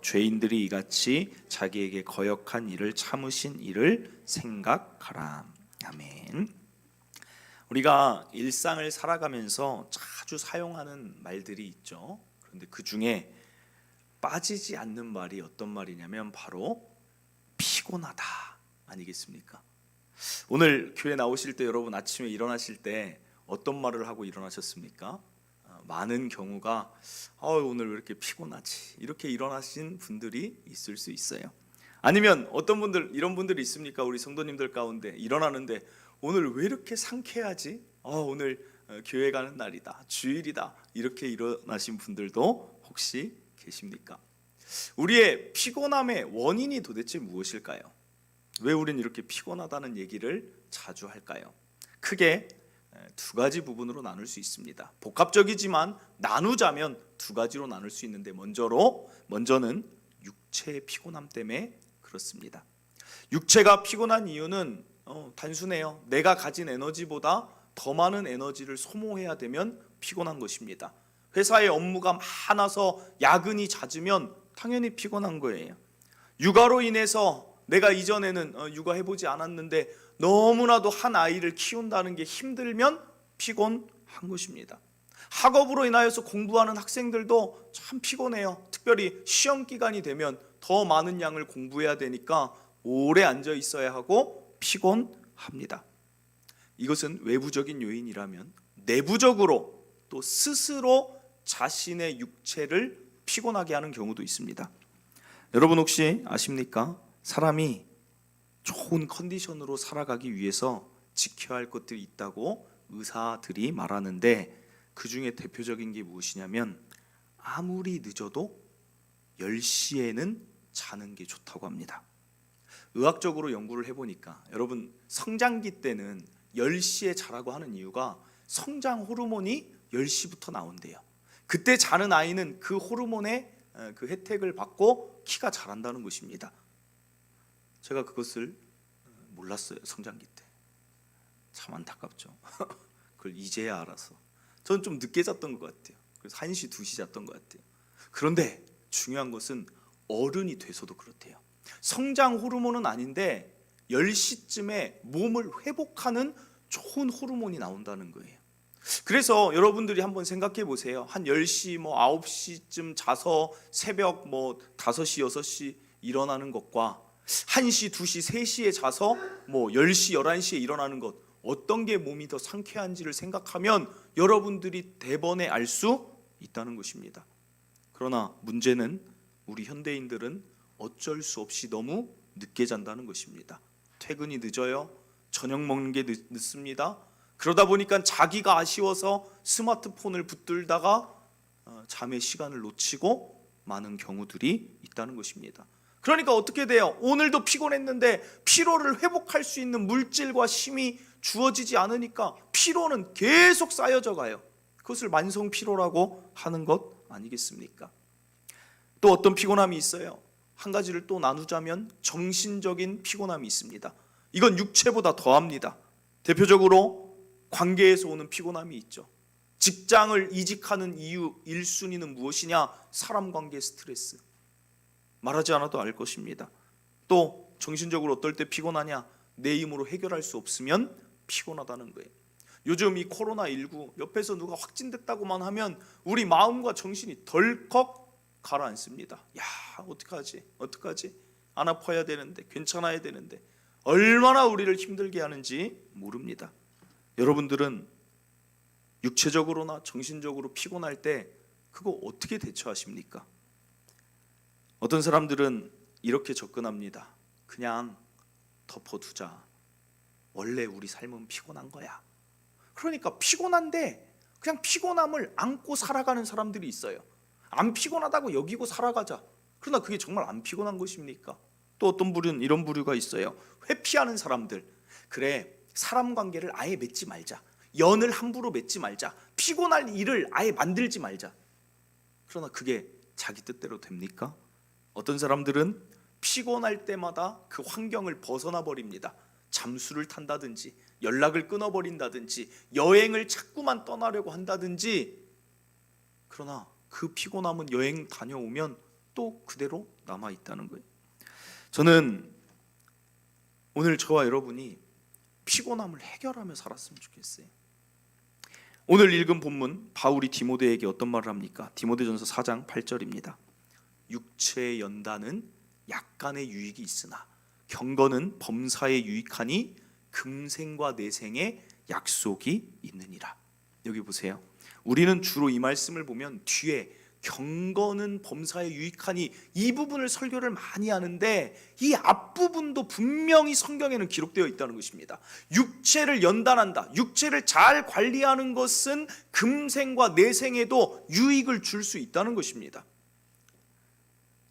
죄인들이 이같이 자기에게 거역한 일을 참으신 이를 생각하라. 아멘. 우리가 일상을 살아가면서 자주 사용하는 말들이 있죠. 그런데 그 중에 빠지지 않는 말이 어떤 말이냐면 바로 피곤하다 아니겠습니까? 오늘 교회 나오실 때 여러분 아침에 일어나실 때 어떤 말을 하고 일어나셨습니까? 많은 경우가 오늘 왜 이렇게 피곤하지? 이렇게 일어나신 분들이 있을 수 있어요. 아니면 어떤 분들, 이런 분들이 있습니까? 우리 성도님들 가운데 일어나는데 오늘 왜 이렇게 상쾌하지? 오늘 교회 가는 날이다, 주일이다, 이렇게 일어나신 분들도 혹시 계십니까? 우리의 피곤함의 원인이 도대체 무엇일까요? 왜 우리는 이렇게 피곤하다는 얘기를 자주 할까요? 크게 두 가지 부분으로 나눌 수 있습니다. 복합적이지만 나누자면 두 가지로 나눌 수 있는데 먼저는 육체의 피곤함 때문에 그렇습니다. 육체가 피곤한 이유는 단순해요. 내가 가진 에너지보다 더 많은 에너지를 소모해야 되면 피곤한 것입니다. 회사의 업무가 많아서 야근이 잦으면 당연히 피곤한 거예요. 육아로 인해서 내가 이전에는 육아해보지 않았는데 너무나도 한 아이를 키운다는 게 힘들면 피곤한 것입니다. 학업으로 인하여서 공부하는 학생들도 참 피곤해요. 특별히 시험 기간이 되면 더 많은 양을 공부해야 되니까 오래 앉아 있어야 하고 피곤합니다. 이것은 외부적인 요인이라면 내부적으로 또 스스로 자신의 육체를 피곤하게 하는 경우도 있습니다. 여러분 혹시 아십니까? 사람이 좋은 컨디션으로 살아가기 위해서 지켜야 할 것들이 있다고 의사들이 말하는데 그 중에 대표적인 게 무엇이냐면 아무리 늦어도 10시에는 자는 게 좋다고 합니다. 의학적으로 연구를 해보니까 여러분 성장기 때는 10시에 자라고 하는 이유가 성장 호르몬이 10시부터 나온대요. 그때 자는 아이는 그 호르몬의 그 혜택을 받고 키가 자란다는 것입니다. 제가 그것을 몰랐어요. 성장기 때. 참 안타깝죠. 그걸 이제야 알아서. 저는 좀 늦게 잤던 것 같아요. 그래서 1시, 2시 잤던 것 같아요. 그런데 중요한 것은 어른이 돼서도 그렇대요. 성장 호르몬은 아닌데 10시쯤에 몸을 회복하는 좋은 호르몬이 나온다는 거예요. 그래서 여러분들이 한번 생각해 보세요. 한 10시, 9시쯤 자서 새벽 5시, 6시 일어나는 것과 1시, 2시, 3시에 자서 10시, 11시에 일어나는 것, 어떤 게 몸이 더 상쾌한지를 생각하면 여러분들이 대번에 알 수 있다는 것입니다. 그러나 문제는 우리 현대인들은 어쩔 수 없이 너무 늦게 잔다는 것입니다. 퇴근이 늦어요. 저녁 먹는 게 늦습니다. 그러다 보니까 자기가 아쉬워서 스마트폰을 붙들다가 잠의 시간을 놓치고 많은 경우들이 있다는 것입니다. 그러니까 어떻게 돼요? 오늘도 피곤했는데 피로를 회복할 수 있는 물질과 힘이 주어지지 않으니까 피로는 계속 쌓여져 가요. 그것을 만성 피로라고 하는 것 아니겠습니까? 또 어떤 피곤함이 있어요. 한 가지를 또 나누자면 정신적인 피곤함이 있습니다. 이건 육체보다 더합니다. 대표적으로 관계에서 오는 피곤함이 있죠. 직장을 이직하는 이유 1순위는 무엇이냐? 사람 관계 스트레스. 말하지 않아도 알 것입니다. 또 정신적으로 어떨 때 피곤하냐? 내 힘으로 해결할 수 없으면 피곤하다는 거예요. 요즘 이 코로나19 옆에서 누가 확진됐다고만 하면 우리 마음과 정신이 덜컥 가라앉습니다. 야, 어떡하지? 안 아파야 되는데, 괜찮아야 되는데 얼마나 우리를 힘들게 하는지 모릅니다. 여러분들은 육체적으로나 정신적으로 피곤할 때 그거 어떻게 대처하십니까? 어떤 사람들은 이렇게 접근합니다. 그냥 덮어두자. 원래 우리 삶은 피곤한 거야. 그러니까 피곤한데 그냥 피곤함을 안고 살아가는 사람들이 있어요. 안 피곤하다고 여기고 살아가자. 그러나 그게 정말 안 피곤한 것입니까? 또 어떤 부류는 이런 부류가 있어요. 회피하는 사람들. 그래, 사람 관계를 아예 맺지 말자. 연을 함부로 맺지 말자. 피곤할 일을 아예 만들지 말자. 그러나 그게 자기 뜻대로 됩니까? 어떤 사람들은 피곤할 때마다 그 환경을 벗어나 버립니다. 잠수를 탄다든지 연락을 끊어버린다든지 여행을 자꾸만 떠나려고 한다든지. 그러나 그 피곤함은 여행 다녀오면 또 그대로 남아 있다는 거예요. 저는 오늘 저와 여러분이 피곤함을 해결하며 살았으면 좋겠어요. 오늘 읽은 본문 바울이 디모데에게 어떤 말을 합니까? 디모데전서 4장 8절입니다. 육체의 연단은 약간의 유익이 있으나 경건은 범사에 유익하니 금생과 내생의 약속이 있느니라. 여기 보세요. 우리는 주로 이 말씀을 보면 뒤에 경건은 범사에 유익하니 이 부분을 설교를 많이 하는데 이 앞부분도 분명히 성경에는 기록되어 있다는 것입니다. 육체를 연단한다, 육체를 잘 관리하는 것은 금생과 내생에도 유익을 줄 수 있다는 것입니다.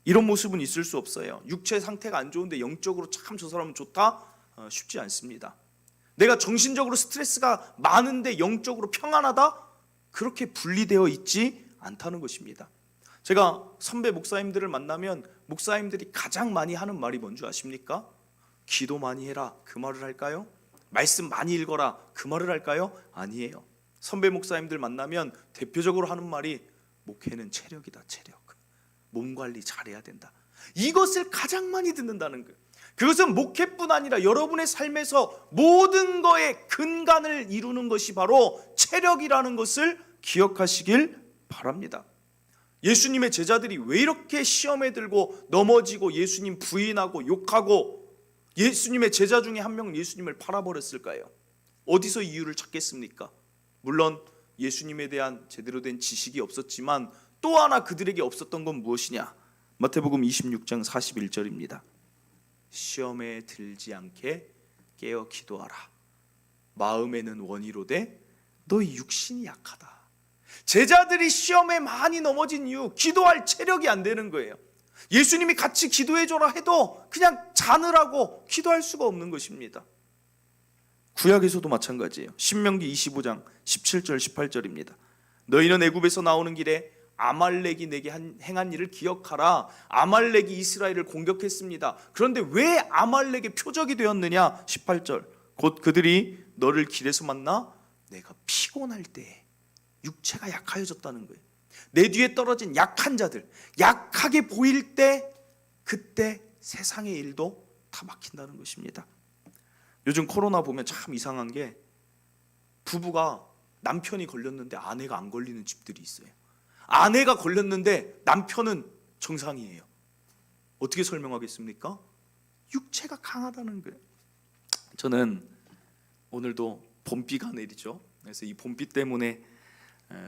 이런 모습은 있을 수 없어요. 육체 상태가 안 좋은데 영적으로 참 저 사람은 좋다? 쉽지 않습니다. 내가 정신적으로 스트레스가 많은데 영적으로 평안하다? 그렇게 분리되어 있지 않다는 것입니다. 제가 선배 목사님들을 만나면 목사님들이 가장 많이 하는 말이 뭔지 아십니까? 기도 많이 해라, 그 말을 할까요? 말씀 많이 읽어라, 그 말을 할까요? 아니에요. 선배 목사님들 만나면 대표적으로 하는 말이 목회는 체력이다, 체력. 몸 관리 잘해야 된다. 이것을 가장 많이 듣는다는 거예요. 그것은 목회뿐 아니라 여러분의 삶에서 모든 거의 근간을 이루는 것이 바로 체력이라는 것을 기억하시길 바랍니다. 예수님의 제자들이 왜 이렇게 시험에 들고 넘어지고 예수님 부인하고 욕하고 예수님의 제자 중에 한 명은 예수님을 팔아버렸을까요? 어디서 이유를 찾겠습니까? 물론 예수님에 대한 제대로 된 지식이 없었지만 또 하나 그들에게 없었던 건 무엇이냐? 마태복음 26장 41절입니다. 시험에 들지 않게 깨어 기도하라. 마음에는 원이로되 너희 육신이 약하다. 제자들이 시험에 많이 넘어진 이유, 기도할 체력이 안 되는 거예요. 예수님이 같이 기도해줘라 해도 그냥 자느라고 기도할 수가 없는 것입니다. 구약에서도 마찬가지예요. 신명기 25장 17절 18절입니다. 너희는 애굽에서 나오는 길에 아말렉이 내게 행한 일을 기억하라. 아말렉이 이스라엘을 공격했습니다. 그런데 왜 아말렉의 표적이 되었느냐? 18절. 곧 그들이 너를 길에서 만나 내가 피곤할 때 육체가 약하여졌다는 거예요. 내 뒤에 떨어진 약한 자들, 약하게 보일 때 그때 세상의 일도 다 막힌다는 것입니다. 요즘 코로나 보면 참 이상한 게 부부가 남편이 걸렸는데 아내가 안 걸리는 집들이 있어요. 아내가 걸렸는데 남편은 정상이에요. 어떻게 설명하겠습니까? 육체가 강하다는 거예요. 저는 오늘도 봄비가 내리죠. 그래서 이 봄비 때문에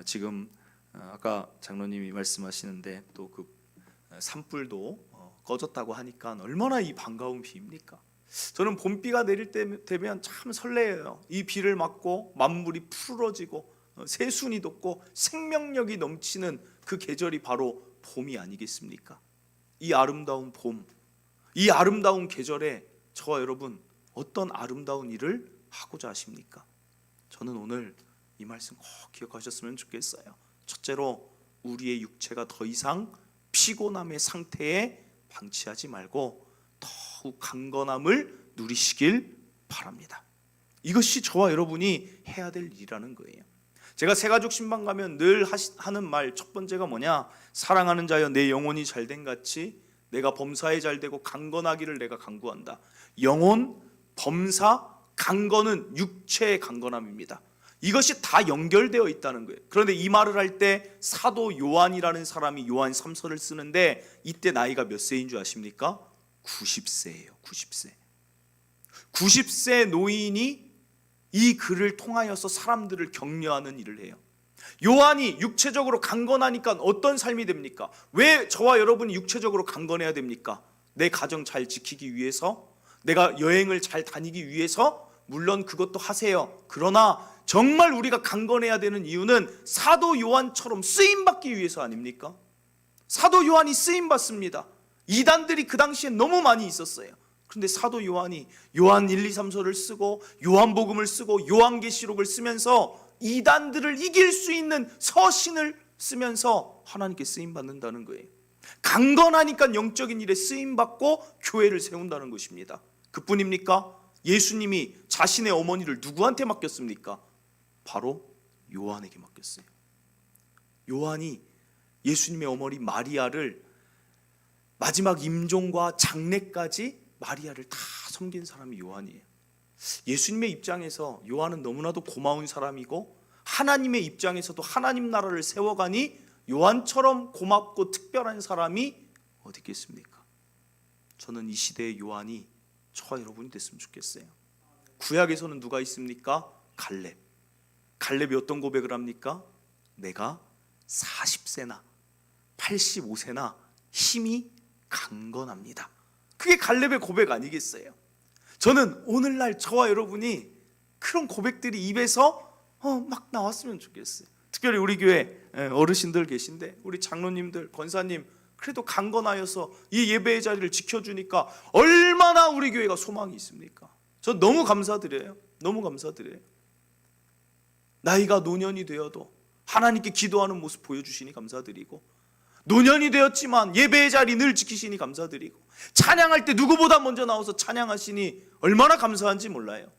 지금 아까 장로님이 말씀하시는데 또 그 산불도 꺼졌다고 하니까 얼마나 이 반가운 비입니까? 저는 봄비가 내릴 때 되면 참 설레요. 이 비를 맞고 만물이 푸르러지고 새순이 돋고 생명력이 넘치는 그 계절이 바로 봄이 아니겠습니까? 이 아름다운 봄, 이 아름다운 계절에 저와 여러분 어떤 아름다운 일을 하고자 하십니까? 저는 오늘 이 말씀 꼭 기억하셨으면 좋겠어요. 첫째로 우리의 육체가 더 이상 피곤함의 상태에 방치하지 말고 더욱 강건함을 누리시길 바랍니다. 이것이 저와 여러분이 해야 될 일이라는 거예요. 제가 새가족 신방 가면 늘 하는 말 첫 번째가 뭐냐? 사랑하는 자여 내 영혼이 잘된 같이 내가 범사에 잘되고 강건하기를 내가 간구한다. 영혼, 범사, 강건은 육체의 강건함입니다. 이것이 다 연결되어 있다는 거예요. 그런데 이 말을 할 때 사도 요한이라는 사람이 요한 3서를 쓰는데 이때 나이가 몇 세인 줄 아십니까? 90세예요. 90세. 90세 노인이 이 글을 통하여서 사람들을 격려하는 일을 해요. 요한이 육체적으로 강건하니까 어떤 삶이 됩니까? 왜 저와 여러분이 육체적으로 강건해야 됩니까? 내 가정 잘 지키기 위해서, 내가 여행을 잘 다니기 위해서, 물론 그것도 하세요. 그러나 정말 우리가 강건해야 되는 이유는 사도 요한처럼 쓰임받기 위해서 아닙니까? 사도 요한이 쓰임받습니다. 이단들이 그 당시에 너무 많이 있었어요. 그런데 사도 요한이 요한 1, 2, 3서를 쓰고 요한복음을 쓰고 요한계시록을 쓰면서 이단들을 이길 수 있는 서신을 쓰면서 하나님께 쓰임받는다는 거예요. 강건하니까 영적인 일에 쓰임받고 교회를 세운다는 것입니다. 그뿐입니까? 예수님이 자신의 어머니를 누구한테 맡겼습니까? 바로 요한에게 맡겼어요. 요한이 예수님의 어머니 마리아를 마지막 임종과 장례까지 마리아를 다 섬긴 사람이 요한이에요. 예수님의 입장에서 요한은 너무나도 고마운 사람이고, 하나님의 입장에서도 하나님 나라를 세워가니 요한처럼 고맙고 특별한 사람이 어디 있겠습니까? 저는 이 시대의 요한이 저와 여러분이 됐으면 좋겠어요. 구약에서는 누가 있습니까? 갈렙. 갈렙이 어떤 고백을 합니까? 내가 40세나 85세나 힘이 강건합니다. 그게 갈렙의 고백 아니겠어요? 저는 오늘날 저와 여러분이 그런 고백들이 입에서 막 나왔으면 좋겠어요. 특별히 우리 교회 어르신들 계신데, 우리 장로님들, 권사님 그래도 강건하여서 이 예배의 자리를 지켜주니까 얼마나 우리 교회가 소망이 있습니까? 저 너무 감사드려요. 너무 감사드려요. 나이가 노년이 되어도 하나님께 기도하는 모습 보여주시니 감사드리고, 노년이 되었지만 예배의 자리 늘 지키시니 감사드리고, 찬양할 때 누구보다 먼저 나와서 찬양하시니 얼마나 감사한지 몰라요.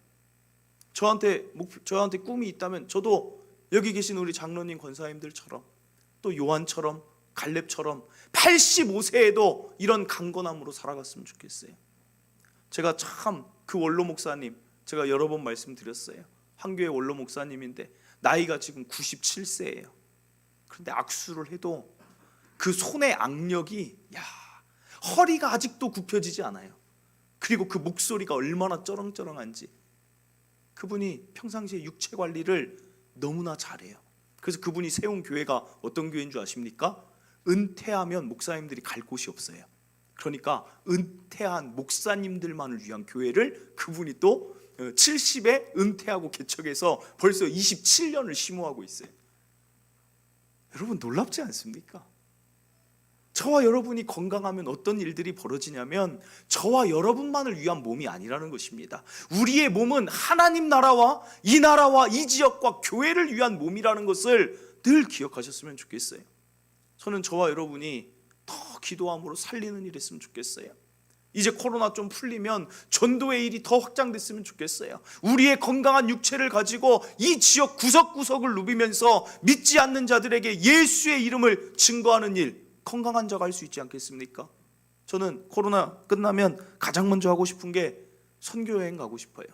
저한테 꿈이 있다면 저도 여기 계신 우리 장로님 권사님들처럼, 또 요한처럼, 갈렙처럼 85세에도 이런 강건함으로 살아갔으면 좋겠어요. 제가 참 그 원로 목사님, 제가 여러 번 말씀드렸어요. 한교회 원로 목사님인데 나이가 지금 97세예요. 그런데 악수를 해도 그 손의 악력이, 허리가 아직도 굽혀지지 않아요. 그리고 그 목소리가 얼마나 쩌렁쩌렁한지. 그분이 평상시에 육체 관리를 너무나 잘해요. 그래서 그분이 세운 교회가 어떤 교회인 줄 아십니까? 은퇴하면 목사님들이 갈 곳이 없어요. 그러니까 은퇴한 목사님들만을 위한 교회를 그분이 또 70에 은퇴하고 개척해서 벌써 27년을 심호하고 있어요. 여러분 놀랍지 않습니까? 저와 여러분이 건강하면 어떤 일들이 벌어지냐면, 저와 여러분만을 위한 몸이 아니라는 것입니다. 우리의 몸은 하나님 나라와 이 지역과 교회를 위한 몸이라는 것을 늘 기억하셨으면 좋겠어요. 저는 저와 여러분이 더 기도함으로 살리는 일이 있으면 좋겠어요. 이제 코로나 좀 풀리면 전도의 일이 더 확장됐으면 좋겠어요. 우리의 건강한 육체를 가지고 이 지역 구석구석을 누비면서 믿지 않는 자들에게 예수의 이름을 증거하는 일, 건강한 자가 할 수 있지 않겠습니까? 저는 코로나 끝나면 가장 먼저 하고 싶은 게 선교여행 가고 싶어요.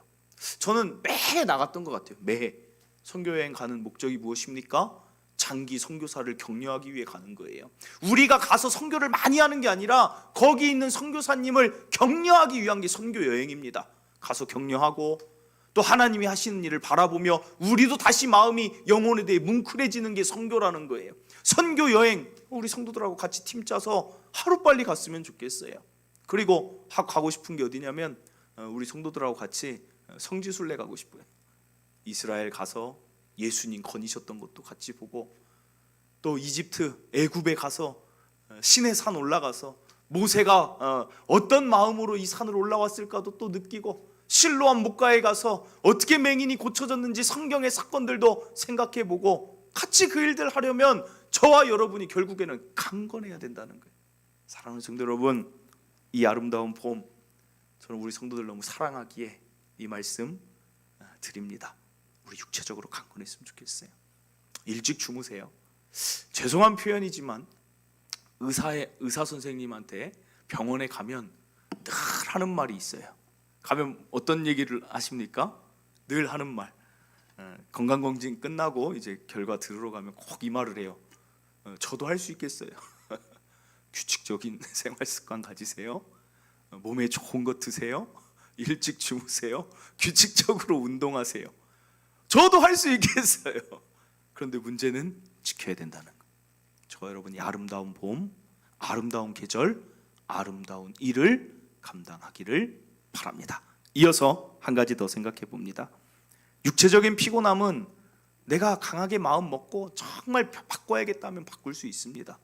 저는 매해 나갔던 것 같아요. 매해. 선교여행 가는 목적이 무엇입니까? 장기 선교사를 격려하기 위해 가는 거예요. 우리가 가서 선교를 많이 하는 게 아니라 거기 있는 선교사님을 격려하기 위한 게 선교여행입니다. 가서 격려하고, 또 하나님이 하시는 일을 바라보며 우리도 다시 마음이 영혼에 대해 뭉클해지는 게 선교라는 거예요. 선교여행, 우리 성도들하고 같이 팀 짜서 하루빨리 갔으면 좋겠어요. 그리고 가고 싶은 게 어디냐면, 우리 성도들하고 같이 성지순례 가고 싶어요. 이스라엘 가서 예수님 거니셨던 것도 같이 보고, 또 이집트, 애굽에 가서 신의 산 올라가서 모세가 어떤 마음으로 이 산을 올라왔을까도 또 느끼고, 실로암 목가에 가서 어떻게 맹인이 고쳐졌는지 성경의 사건들도 생각해보고, 같이 그 일들 하려면 저와 여러분이 결국에는 강건해야 된다는 거예요. 사랑하는 성도 여러분, 이 아름다운 봄, 저는 우리 성도들 너무 사랑하기에 이 말씀 드립니다. 우리 육체적으로 강건했으면 좋겠어요. 일찍 주무세요. 죄송한 표현이지만 의사 선생님한테 병원에 가면 늘 하는 말이 있어요. 가면 어떤 얘기를 하십니까? 늘 하는 말. 건강검진 끝나고 이제 결과 들으러 가면 꼭 이 말을 해요. 저도 할 수 있겠어요. 규칙적인 생활 습관 가지세요. 몸에 좋은 것 드세요. 일찍 주무세요. 규칙적으로 운동하세요. 저도 할 수 있겠어요. 그런데 문제는 지켜야 된다는 거. 저와 여러분이 아름다운 봄, 아름다운 계절, 아름다운 일을 감당하기를 바랍니다. 이어서 한 가지 더 생각해 봅니다. 육체적인 피곤함은 내가 강하게 마음 먹고 정말 바꿔야겠다면 바꿀 수 있습니다.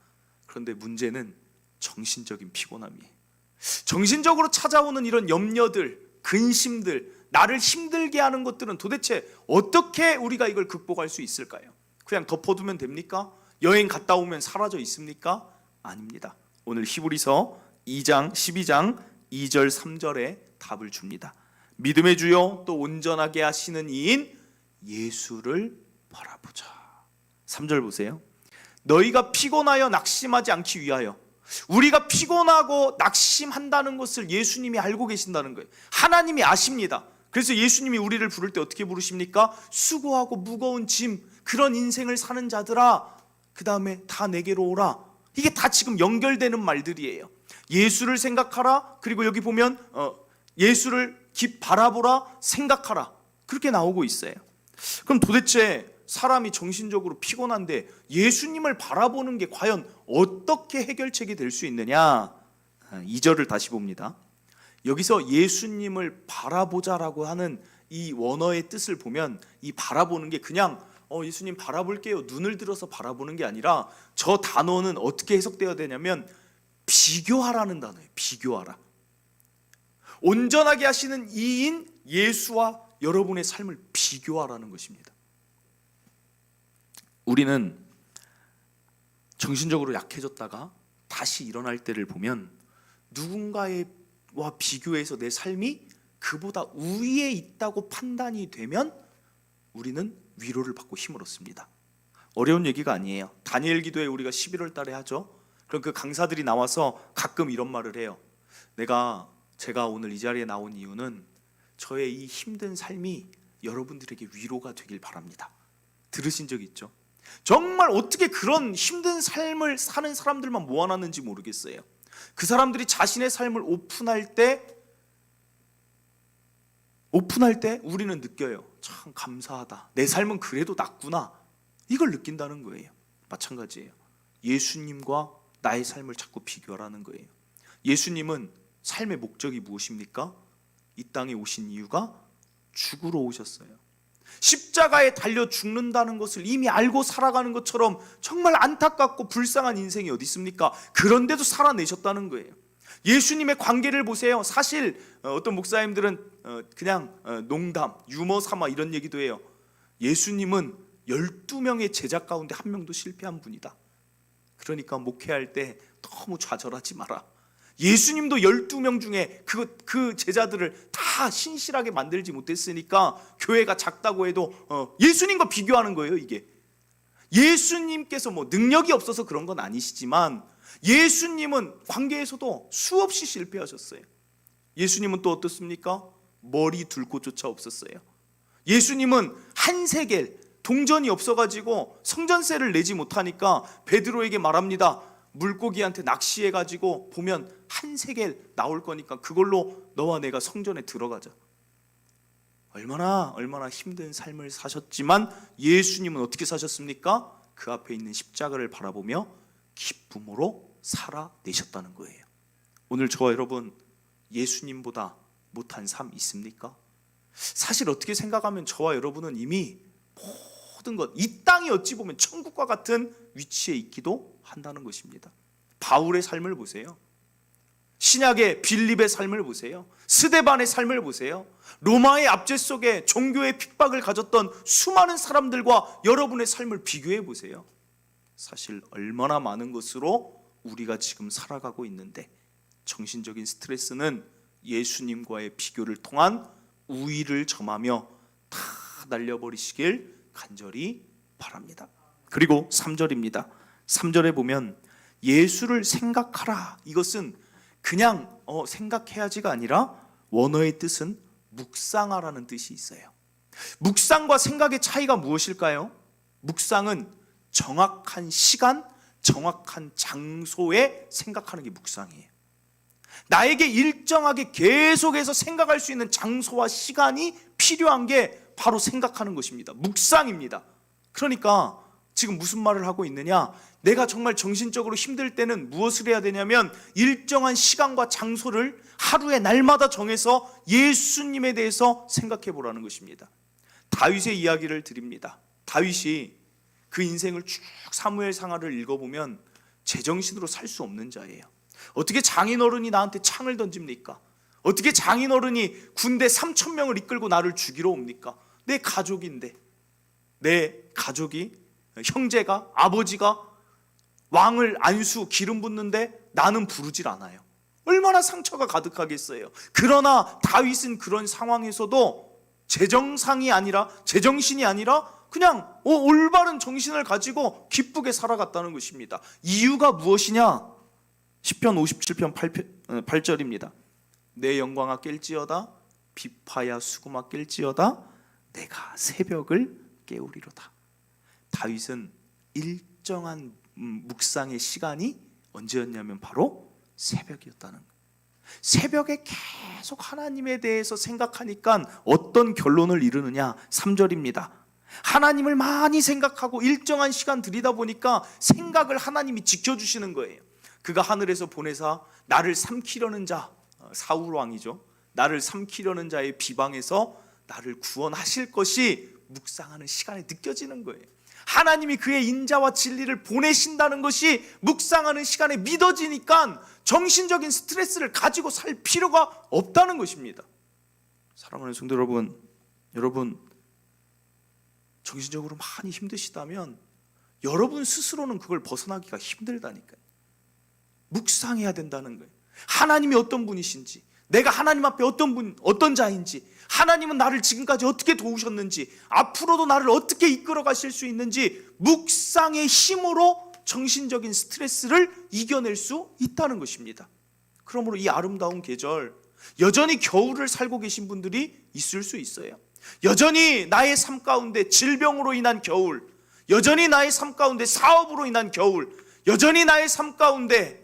그런데 문제는 정신적인 피곤함이에요. 정신적으로 찾아오는 이런 염려들, 근심들, 나를 힘들게 하는 것들은 도대체 어떻게 우리가 이걸 극복할 수 있을까요? 그냥 덮어두면 됩니까? 여행 갔다 오면 사라져 있습니까? 아닙니다. 오늘 히브리서 2장 12장 2절 3절에 답을 줍니다. 믿음의 주요 또 온전하게 하시는 이인 예수를 바라보자. 3절 보세요. 너희가 피곤하여 낙심하지 않기 위하여 우리가 피곤하고 낙심한다는 것을 예수님이 알고 계신다는 거예요. 하나님이 아십니다. 그래서 예수님이 우리를 부를 때 어떻게 부르십니까? 수고하고 무거운 짐, 그런 인생을 사는 자들아, 그 다음에 다 내게로 오라. 이게 다 지금 연결되는 말들이에요. 예수를 생각하라. 그리고 여기 보면 예수를 바라보라, 생각하라. 그렇게 나오고 있어요. 그럼 도대체 사람이 정신적으로 피곤한데 예수님을 바라보는 게 과연 어떻게 해결책이 될 수 있느냐? 2절을 다시 봅니다. 여기서 예수님을 바라보자라고 하는 이 원어의 뜻을 보면, 이 바라보는 게 그냥 예수님 바라볼게요, 눈을 들어서 바라보는 게 아니라, 저 단어는 어떻게 해석되어야 되냐면 비교하라는 단어예요. 비교하라. 온전하게 하시는 이인 예수와 여러분의 삶을 비교하라는 것입니다. 우리는 정신적으로 약해졌다가 다시 일어날 때를 보면 누군가와 비교해서 내 삶이 그보다 우위에 있다고 판단이 되면 우리는 위로를 받고 힘을 얻습니다. 어려운 얘기가 아니에요. 다니엘 기도회 우리가 11월 달에 하죠. 그럼 그 강사들이 나와서 가끔 이런 말을 해요. 제가 오늘 이 자리에 나온 이유는 저의 이 힘든 삶이 여러분들에게 위로가 되길 바랍니다. 들으신 적 있죠? 정말 어떻게 그런 힘든 삶을 사는 사람들만 모아놨는지 모르겠어요. 그 사람들이 자신의 삶을 오픈할 때 우리는 느껴요. 참 감사하다. 내 삶은 그래도 낫구나. 이걸 느낀다는 거예요. 마찬가지예요. 예수님과 나의 삶을 자꾸 비교하라는 거예요. 예수님은 삶의 목적이 무엇입니까? 이 땅에 오신 이유가 죽으러 오셨어요. 십자가에 달려 죽는다는 것을 이미 알고 살아가는 것처럼 정말 안타깝고 불쌍한 인생이 어디 있습니까? 그런데도 살아내셨다는 거예요. 예수님의 관계를 보세요. 사실 어떤 목사님들은 그냥 농담, 유머 삼아 이런 얘기도 해요. 예수님은 12명의 제자 가운데 한 명도 실패한 분이다. 그러니까 목회할 때 너무 좌절하지 마라. 예수님도 12명 중에 그 제자들을 다 신실하게 만들지 못했으니까 교회가 작다고 해도 예수님과 비교하는 거예요. 이게 예수님께서 뭐 능력이 없어서 그런 건 아니시지만 예수님은 관계에서도 수없이 실패하셨어요. 예수님은 또 어떻습니까? 머리 둘 곳조차 없었어요. 예수님은 한 세겔 동전이 없어가지고 성전세를 내지 못하니까 베드로에게 말합니다. 물고기한테 낚시해가지고 보면 한 세겔 나올 거니까 그걸로 너와 내가 성전에 들어가자. 얼마나 힘든 삶을 사셨지만 예수님은 어떻게 사셨습니까? 그 앞에 있는 십자가를 바라보며 기쁨으로 살아내셨다는 거예요. 오늘 저와 여러분 예수님보다 못한 삶 있습니까? 사실 어떻게 생각하면 저와 여러분은 이미 모든 것, 이 땅이 어찌 보면 천국과 같은 위치에 있기도 한다는 것입니다. 바울의 삶을 보세요. 신약의 빌립의 삶을 보세요. 스데반의 삶을 보세요. 로마의 압제 속에 종교의 핍박을 가졌던 수많은 사람들과 여러분의 삶을 비교해 보세요. 사실 얼마나 많은 것으로 우리가 지금 살아가고 있는데 정신적인 스트레스는 예수님과의 비교를 통한 우위를 점하며 다 날려버리시길 간절히 바랍니다. 그리고 3절입니다. 3절에 보면 예수를 생각하라. 이것은 그냥 생각해야지가 아니라 원어의 뜻은 묵상하라는 뜻이 있어요. 묵상과 생각의 차이가 무엇일까요? 묵상은 정확한 시간, 정확한 장소에 생각하는 게 묵상이에요. 나에게 일정하게 계속해서 생각할 수 있는 장소와 시간이 필요한 게 바로 생각하는 것입니다. 묵상입니다. 그러니까 지금 무슨 말을 하고 있느냐? 내가 정말 정신적으로 힘들 때는 무엇을 해야 되냐면 일정한 시간과 장소를 하루에 날마다 정해서 예수님에 대해서 생각해 보라는 것입니다. 다윗의 이야기를 드립니다. 다윗이 그 인생을 쭉 사무엘 상하를 읽어보면 제정신으로 살 수 없는 자예요. 어떻게 장인어른이 나한테 창을 던집니까? 어떻게 장인어른이 군대 3,000명을 이끌고 나를 죽이러 옵니까? 내 가족인데, 내 가족이, 형제가, 아버지가 왕을 안수 기름 붓는데 나는 부르질 않아요. 얼마나 상처가 가득하겠어요. 그러나 다윗은 그런 상황에서도 제정신이 아니라 그냥 올바른 정신을 가지고 기쁘게 살아갔다는 것입니다. 이유가 무엇이냐? 시편 57편 8절입니다. 내 영광아 깰지어다 비파야 수금아 깰지어다 내가 새벽을 깨우리로다. 다윗은 일정한 묵상의 시간이 언제였냐면 바로 새벽이었다는 거예요. 새벽에 계속 하나님에 대해서 생각하니까 어떤 결론을 이루느냐. 3절입니다. 하나님을 많이 생각하고 일정한 시간 들이다 보니까 생각을 하나님이 지켜주시는 거예요. 그가 하늘에서 보내사 나를 삼키려는 자, 사울 왕이죠. 나를 삼키려는 자의 비방에서 나를 구원하실 것이 묵상하는 시간에 느껴지는 거예요. 하나님이 그의 인자와 진리를 보내신다는 것이 묵상하는 시간에 믿어지니까 정신적인 스트레스를 가지고 살 필요가 없다는 것입니다. 사랑하는 성도 여러분 정신적으로 많이 힘드시다면 여러분 스스로는 그걸 벗어나기가 힘들다니까요. 묵상해야 된다는 거예요. 하나님이 어떤 분이신지, 내가 하나님 앞에 어떤 자인지, 하나님은 나를 지금까지 어떻게 도우셨는지, 앞으로도 나를 어떻게 이끌어 가실 수 있는지 묵상의 힘으로 정신적인 스트레스를 이겨낼 수 있다는 것입니다. 그러므로 이 아름다운 계절, 여전히 겨울을 살고 계신 분들이 있을 수 있어요. 여전히 나의 삶 가운데 질병으로 인한 겨울, 여전히 나의 삶 가운데 사업으로 인한 겨울, 여전히 나의 삶 가운데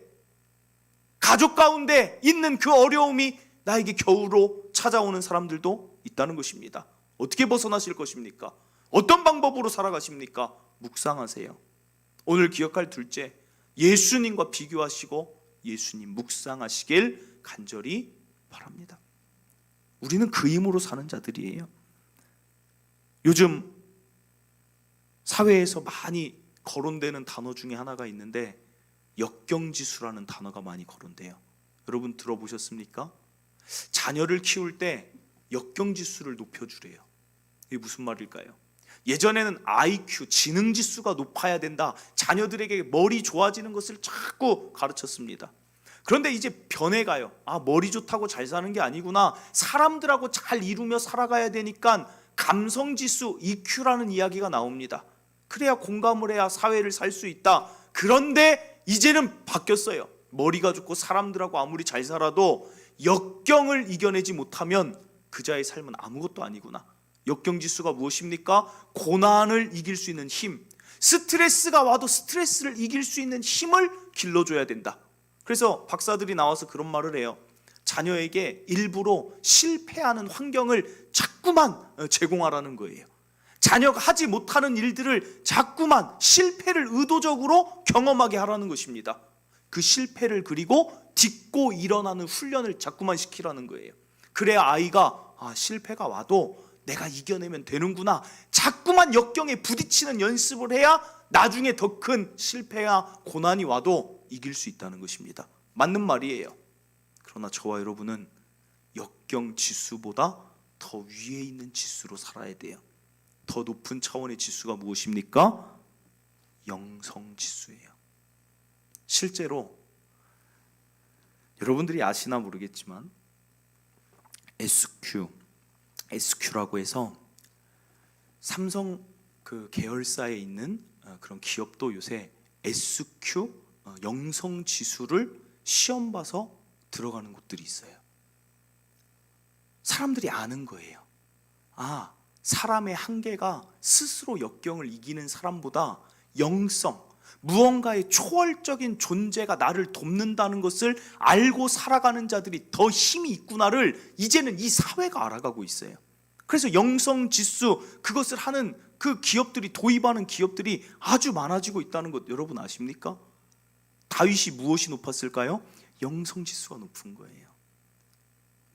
가족 가운데 있는 그 어려움이 나에게 겨울로 찾아오는 사람들도 있다는 것입니다. 어떻게 벗어나실 것입니까? 어떤 방법으로 살아가십니까? 묵상하세요. 오늘 기억할 둘째, 예수님과 비교하시고 예수님 묵상하시길 간절히 바랍니다. 우리는 그 힘으로 사는 자들이에요. 요즘 사회에서 많이 거론되는 단어 중에 하나가 있는데 역경지수라는 단어가 많이 거론돼요. 여러분 들어보셨습니까? 자녀를 키울 때 역경지수를 높여주래요. 이게 무슨 말일까요? 예전에는 IQ, 지능지수가 높아야 된다. 자녀들에게 머리 좋아지는 것을 자꾸 가르쳤습니다. 그런데 이제 변해가요. 머리 좋다고 잘 사는 게 아니구나. 사람들하고 잘 이루며 살아가야 되니까 감성지수, EQ라는 이야기가 나옵니다. 그래야 공감을 해야 사회를 살 수 있다. 그런데 이제는 바뀌었어요. 머리가 좋고 사람들하고 아무리 잘 살아도 역경을 이겨내지 못하면 그 자의 삶은 아무것도 아니구나. 역경지수가 무엇입니까? 고난을 이길 수 있는 힘, 스트레스가 와도 스트레스를 이길 수 있는 힘을 길러줘야 된다. 그래서 박사들이 나와서 그런 말을 해요. 자녀에게 일부러 실패하는 환경을 자꾸만 제공하라는 거예요. 자녀가 하지 못하는 일들을 자꾸만 실패를 의도적으로 경험하게 하라는 것입니다. 그 실패를 그리고 딛고 일어나는 훈련을 자꾸만 시키라는 거예요. 그래야 아이가 실패가 와도 내가 이겨내면 되는구나. 자꾸만 역경에 부딪히는 연습을 해야 나중에 더 큰 실패야 고난이 와도 이길 수 있다는 것입니다. 맞는 말이에요. 그러나 저와 여러분은 역경 지수보다 더 위에 있는 지수로 살아야 돼요. 더 높은 차원의 지수가 무엇입니까? 영성 지수예요. 실제로 여러분들이 아시나 모르겠지만 SQ라고 해서 삼성 그 계열사에 있는 그런 기업도 요새 SQ 영성 지수를 시험 봐서 들어가는 곳들이 있어요. 사람들이 아는 거예요. 사람의 한계가 스스로 역경을 이기는 사람보다 영성, 무언가의 초월적인 존재가 나를 돕는다는 것을 알고 살아가는 자들이 더 힘이 있구나를 이제는 이 사회가 알아가고 있어요. 그래서 영성 지수, 그것을 하는 그 기업들이, 도입하는 기업들이 아주 많아지고 있다는 것 여러분 아십니까? 다윗이 무엇이 높았을까요? 영성 지수가 높은 거예요.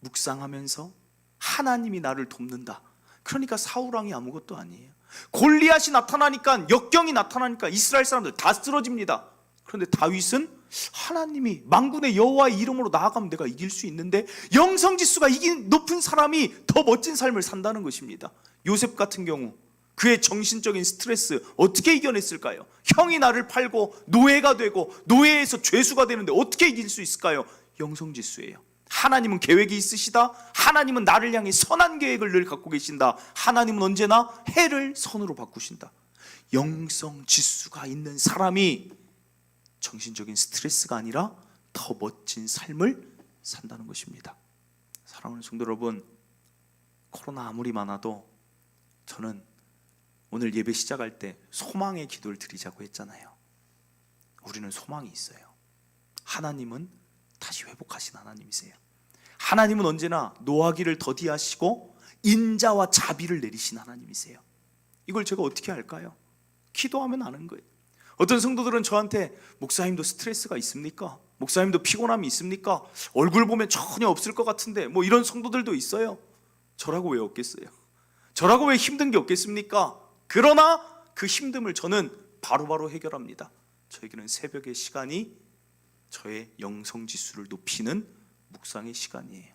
묵상하면서 하나님이 나를 돕는다. 그러니까 사울 왕이 아무것도 아니에요. 골리앗이 나타나니까, 역경이 나타나니까 이스라엘 사람들 다 쓰러집니다. 그런데 다윗은 하나님이 만군의 여호와의 이름으로 나아가면 내가 이길 수 있는데, 영성지수가 높은 사람이 더 멋진 삶을 산다는 것입니다. 요셉 같은 경우 그의 정신적인 스트레스 어떻게 이겨냈을까요? 형이 나를 팔고 노예가 되고 노예에서 죄수가 되는데 어떻게 이길 수 있을까요? 영성지수예요. 하나님은 계획이 있으시다. 하나님은 나를 향해 선한 계획을 늘 갖고 계신다. 하나님은 언제나 해를 선으로 바꾸신다. 영성 지수가 있는 사람이 정신적인 스트레스가 아니라 더 멋진 삶을 산다는 것입니다. 사랑하는 성도 여러분, 코로나 아무리 많아도 저는 오늘 예배 시작할 때 소망의 기도를 드리자고 했잖아요. 우리는 소망이 있어요. 하나님은 다시 회복하신 하나님이세요. 하나님은 언제나 노하기를 더디하시고 인자와 자비를 내리신 하나님이세요. 이걸 제가 어떻게 할까요? 기도하면 아는 거예요. 어떤 성도들은 저한테 목사님도 스트레스가 있습니까? 목사님도 피곤함이 있습니까? 얼굴 보면 전혀 없을 것 같은데 뭐 이런 성도들도 있어요. 저라고 왜 없겠어요? 저라고 왜 힘든 게 없겠습니까? 그러나 그 힘듦을 저는 바로바로 해결합니다. 저에게는 새벽의 시간이 저의 영성지수를 높이는 묵상의 시간이에요.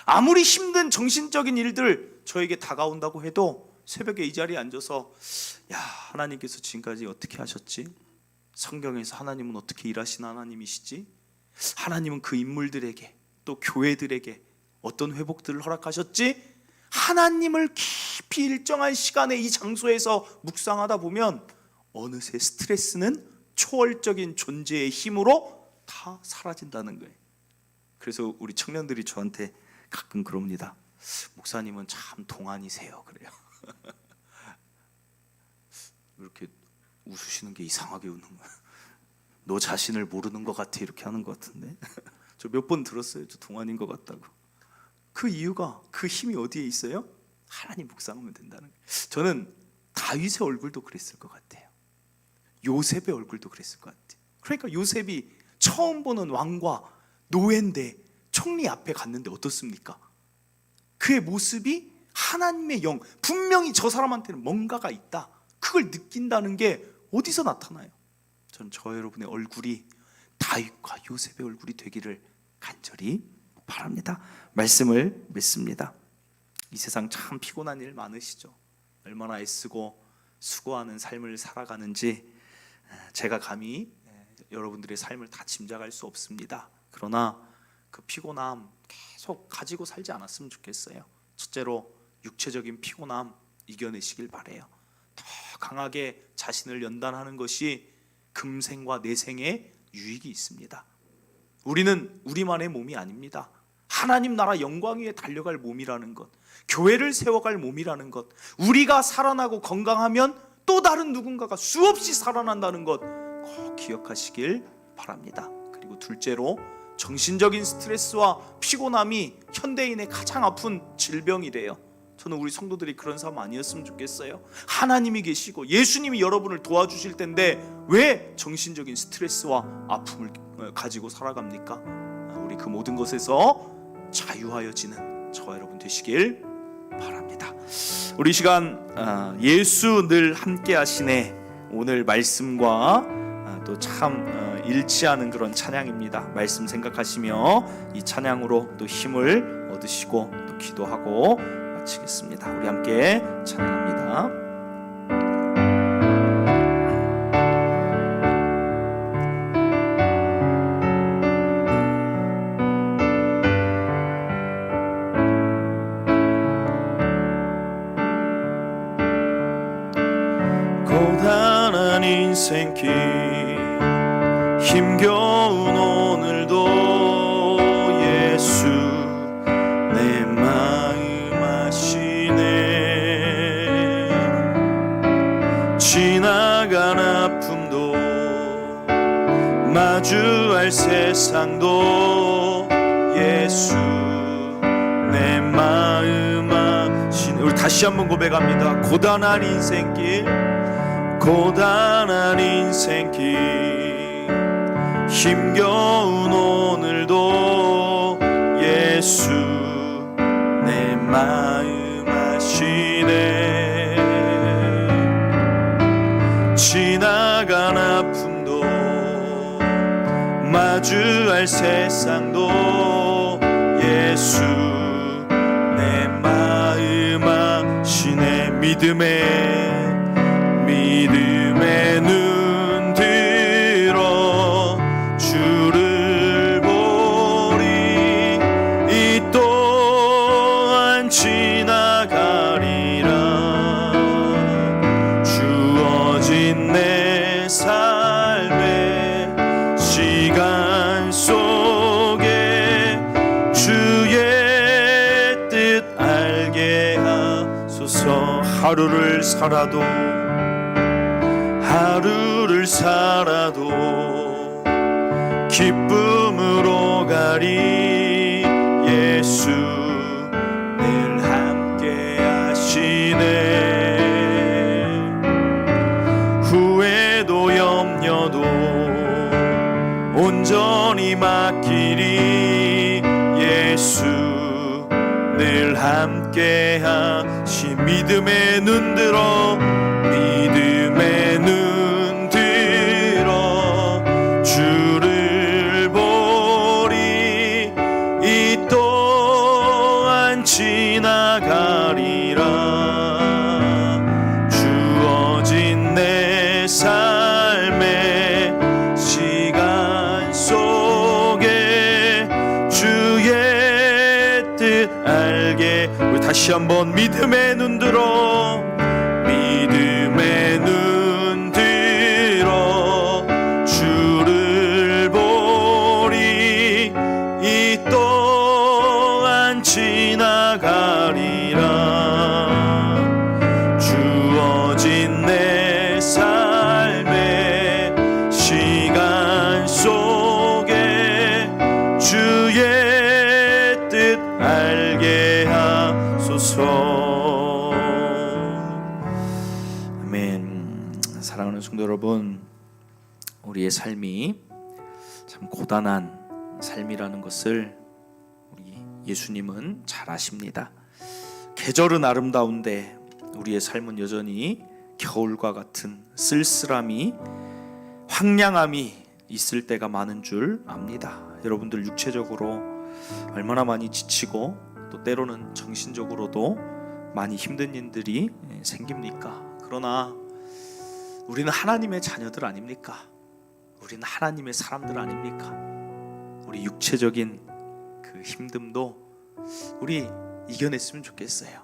아무리 힘든 정신적인 일들 저에게 다가온다고 해도 새벽에 이 자리에 앉아서 야, 하나님께서 지금까지 어떻게 하셨지? 성경에서 하나님은 어떻게 일하시는 하나님이시지? 하나님은 그 인물들에게 또 교회들에게 어떤 회복들을 허락하셨지? 하나님을 깊이 일정한 시간에 이 장소에서 묵상하다 보면 어느새 스트레스는 초월적인 존재의 힘으로 다 사라진다는 거예요. 그래서 우리 청년들이 저한테 가끔 그럽니다. 목사님은 참 동안이세요. 그래요. 이렇게 웃으시는 게 이상하게 웃는 거야. 너 자신을 모르는 것 같아 이렇게 하는 것 같은데. 저 몇 번 들었어요. 저 동안인 것 같다고. 그 이유가, 그 힘이 어디에 있어요? 하나님 묵상하면 된다는 거예요. 저는 다윗의 얼굴도 그랬을 것 같아요. 요셉의 얼굴도 그랬을 것 같아요. 그러니까 요셉이 처음 보는 왕과 노예인데 총리 앞에 갔는데 어떻습니까? 그의 모습이 하나님의 영, 분명히 저 사람한테는 뭔가가 있다, 그걸 느낀다는 게 어디서 나타나요? 전 저 여러분의 얼굴이 다윗과 요셉의 얼굴이 되기를 간절히 바랍니다. 말씀을 맺습니다. 이 세상 참 피곤한 일 많으시죠? 얼마나 애쓰고 수고하는 삶을 살아가는지 제가 감히 여러분들의 삶을 다 짐작할 수 없습니다. 그러나 그 피곤함 계속 가지고 살지 않았으면 좋겠어요. 첫째로 육체적인 피곤함 이겨내시길 바래요. 더 강하게 자신을 연단하는 것이 금생과 내생에 유익이 있습니다. 우리는 우리만의 몸이 아닙니다. 하나님 나라 영광 위에 달려갈 몸이라는 것, 교회를 세워갈 몸이라는 것, 우리가 살아나고 건강하면 또 다른 누군가가 수없이 살아난다는 것 꼭 기억하시길 바랍니다. 그리고 둘째로, 정신적인 스트레스와 피곤함이 현대인의 가장 아픈 질병이래요. 저는 우리 성도들이 그런 삶 아니었으면 좋겠어요. 하나님이 계시고 예수님이 여러분을 도와주실 텐데 왜 정신적인 스트레스와 아픔을 가지고 살아갑니까? 우리 그 모든 것에서 자유하여지는 저와 여러분 되시길 바랍니다. 우리 시간 예수 늘 함께 하시네, 오늘 말씀과 또 참 일치하는 그런 찬양입니다. 말씀 생각하시며 이 찬양으로 또 힘을 얻으시고 또 기도하고 마치겠습니다. 우리 함께 찬양합니다. 고단한 인생길 힘겨운 오늘도 예수 내 마음 아시네. 지나간 아픔도 마주할 세상도 예수 내 마음 아시네. 우리 다시 한번 고백합니다. 고단한 인생길, 고단한 인생길 힘겨운 오늘도 예수 내 마음 아시네. 지나간 아픔도 마주할 세상도 예수 내 마음 아시네. 믿음의 눈 들어 주를 보리. 이 또한 지나가리라. 주어진 내 삶의 시간 속 주의 뜻 알게 하소서. 하루를 살아도 기쁨으로 가리. 예수 늘 함께 하시네. 후회도 염려도 온전히 맡기리. 예수 늘 함께 하시. 믿음의 눈 들어 주를 보리. 이 또한 지나가리라. 주어진 내 삶의 시간 속에 주의 뜻 알게. 우리 다시 한번 믿음의 눈 들어 주를 보리. 이 또한 지나가리라. 주어진 내 삶의 시간 속에 주의 뜻 알게 하소서. 아멘. 사랑하는 성도 여러분, 우리의 삶이 참 고단한 삶이라는 것을 우리 예수님은 잘 아십니다. 계절은 아름다운데 우리의 삶은 여전히 겨울과 같은 쓸쓸함이, 황량함이 있을 때가 많은 줄 압니다. 여러분들 육체적으로 얼마나 많이 지치고 또 때로는 정신적으로도 많이 힘든 일들이 생깁니까? 그러나 우리는 하나님의 자녀들 아닙니까? 우리는 하나님의 사람들 아닙니까? 우리 육체적인 그 힘듦도 우리 이겨냈으면 좋겠어요.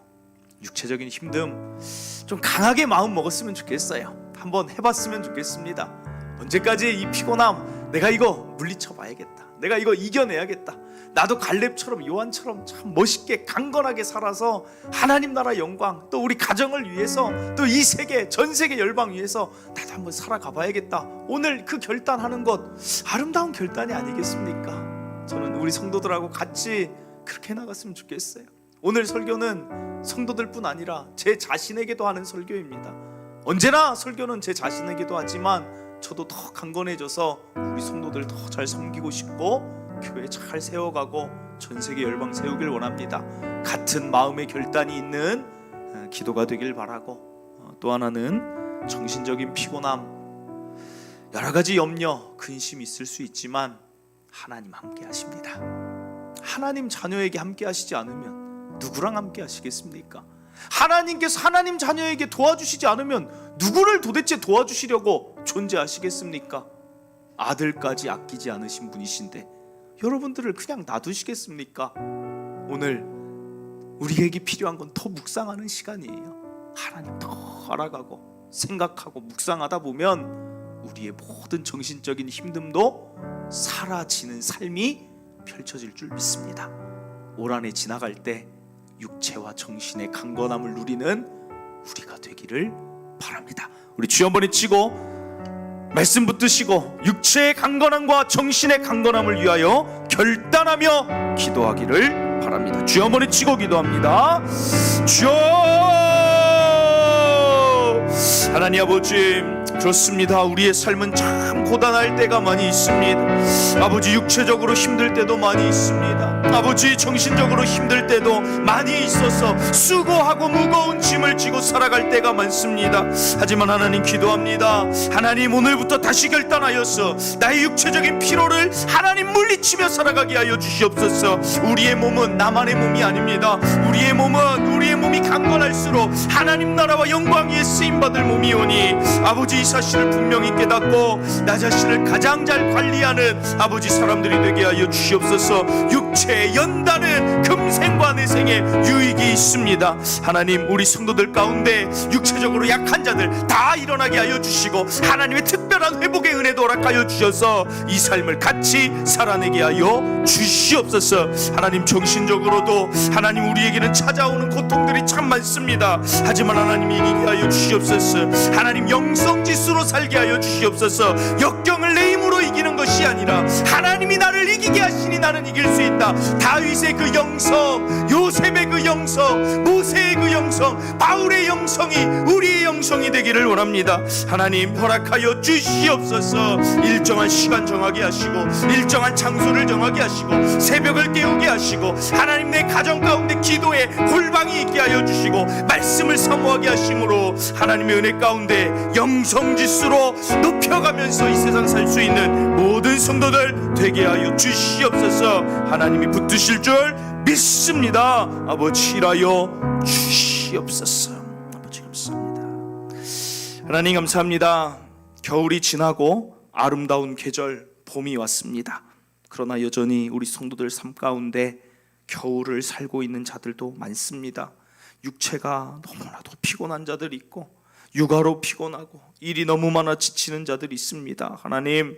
육체적인 힘듦 좀 강하게 마음 먹었으면 좋겠어요. 한번 해봤으면 좋겠습니다. 언제까지 이 피곤함, 내가 이거 물리쳐 봐야겠다, 내가 이거 이겨내야겠다. 나도 갈렙처럼 요한처럼 참 멋있게 강건하게 살아서 하나님 나라 영광, 또 우리 가정을 위해서, 또 이 세계, 전 세계 열방 위해서 나도 한번 살아가 봐야겠다. 오늘 그 결단하는 것 아름다운 결단이 아니겠습니까? 저는 우리 성도들하고 같이 그렇게 나갔으면 좋겠어요. 오늘 설교는 성도들뿐 아니라 제 자신에게도 하는 설교입니다. 언제나 설교는 제 자신에게도 하지만 저도 더 강건해져서 우리 성도들 더 잘 섬기고 싶고 교회 잘 세워가고 전세계 열방 세우길 원합니다. 같은 마음의 결단이 있는 기도가 되길 바라고, 또 하나는 정신적인 피곤함, 여러 가지 염려, 근심이 있을 수 있지만 하나님 함께 하십니다. 하나님 자녀에게 함께 하시지 않으면 누구랑 함께 하시겠습니까? 하나님께서 하나님 자녀에게 도와주시지 않으면 누구를 도대체 도와주시려고 존재하시겠습니까? 아들까지 아끼지 않으신 분이신데 여러분들을 그냥 놔두시겠습니까? 오늘 우리에게 필요한 건 더 묵상하는 시간이에요. 하나님 더 알아가고 생각하고 묵상하다 보면 우리의 모든 정신적인 힘듦도 사라지는 삶이 펼쳐질 줄 믿습니다. 올 한 해 지나갈 때 육체와 정신의 강건함을 누리는 우리가 되기를 바랍니다. 우리 주여 한번 외치고 말씀 붙드시고 육체의 강건함과 정신의 강건함을 위하여 결단하며 기도하기를 바랍니다. 주여 한번 외치고 기도합니다. 주여, 하나님 아버지, 그렇습니다. 우리의 삶은 참 고단할 때가 많이 있습니다. 아버지, 육체적으로 힘들 때도 많이 있습니다. 아버지, 정신적으로 힘들 때도 많이 있어서 수고하고 무거운 짐을 지고 살아갈 때가 많습니다. 하지만 하나님 기도합니다. 하나님, 오늘부터 다시 결단하여서 나의 육체적인 피로를 하나님 물리치며 살아가게 하여 주시옵소서. 우리의 몸은 나만의 몸이 아닙니다. 우리의 몸이 강건할수록 하나님 나라와 영광 위에 쓰임받을 몸이오니 아버지, 이 사실을 분명히 깨닫고 나 자신을 가장 잘 관리하는 아버지 사람들이 되게 하여 주시옵소서. 육체에 연다는 금생과 내생에 유익이 있습니다. 하나님, 우리 성도들 가운데 육체적으로 약한 자들 다 일어나게 하여 주시고 하나님의 특별한 회복의 은혜도 허락하여 주셔서 이 삶을 같이 살아내게 하여 주시옵소서. 하나님, 정신적으로도 하나님 우리에게는 찾아오는 고통들이 참 많습니다. 하지만 하나님 이기게 하여 주시옵소서. 하나님, 영성지수로 살게 하여 주시옵소서. 역경을 내 힘으로 이기는 것이 아니라 하나님이 나를 이기게 하시니 나는 이길 수 있다. 다윗의 그 영성, 요셉의 그 영성, 모세의 그 영성, 바울의 영성이 우리의 영성이 되기를 원합니다. 하나님, 허락하여 주시옵소서. 일정한 시간 정하게 하시고 일정한 장소를 정하게 하시고 새벽을 깨우게 하시고 하나님, 내 가정 가운데 기도에 골방이 있게 하여 주시고 말씀을 사모하게 하심으로 하나님의 은혜 가운데 영성지수로 높여가면서 이 세상 살 수 있는 모든 성도들 되게 하여 주시옵소서. 하나님이 붙드실 줄 믿습니다. 아버지, 일하여 주시옵소서. 아버지, 감사합니다. 하나님, 감사합니다. 겨울이 지나고 아름다운 계절 봄이 왔습니다. 그러나 여전히 우리 성도들 삶 가운데 겨울을 살고 있는 자들도 많습니다. 육체가 너무나도 피곤한 자들이 있고 육아로 피곤하고 일이 너무 많아 지치는 자들이 있습니다. 하나님,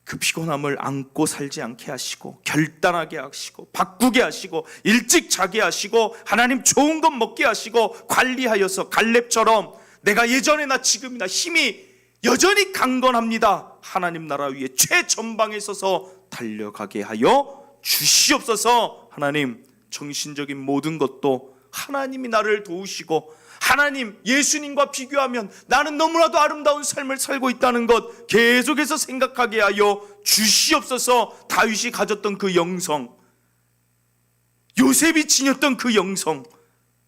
그 피곤함을 안고 살지 않게 하시고 결단하게 하시고 바꾸게 하시고 일찍 자게 하시고 하나님, 좋은 것 먹게 하시고 관리하여서 갈렙처럼 내가 예전에나 지금이나 힘이 여전히 강건합니다. 하나님 나라 위에 최전방에 서서 달려가게 하여 주시옵소서. 하나님, 정신적인 모든 것도 하나님이 나를 도우시고 하나님, 예수님과 비교하면 나는 너무나도 아름다운 삶을 살고 있다는 것 계속해서 생각하게 하여 주시옵소서. 다윗이 가졌던 그 영성, 요셉이 지녔던 그 영성,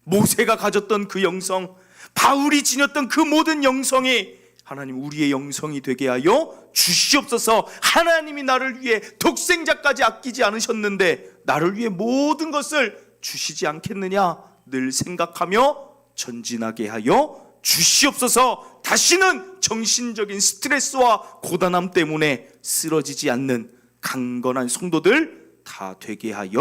모세가 가졌던 그 영성, 바울이 지녔던 그 모든 영성이 하나님, 우리의 영성이 되게 하여 주시옵소서. 하나님이 나를 위해 독생자까지 아끼지 않으셨는데 나를 위해 모든 것을 주시지 않겠느냐 늘 생각하며 전진하게 하여 주시옵소서. 다시는 정신적인 스트레스와 고단함 때문에 쓰러지지 않는 강건한 성도들 다 되게 하여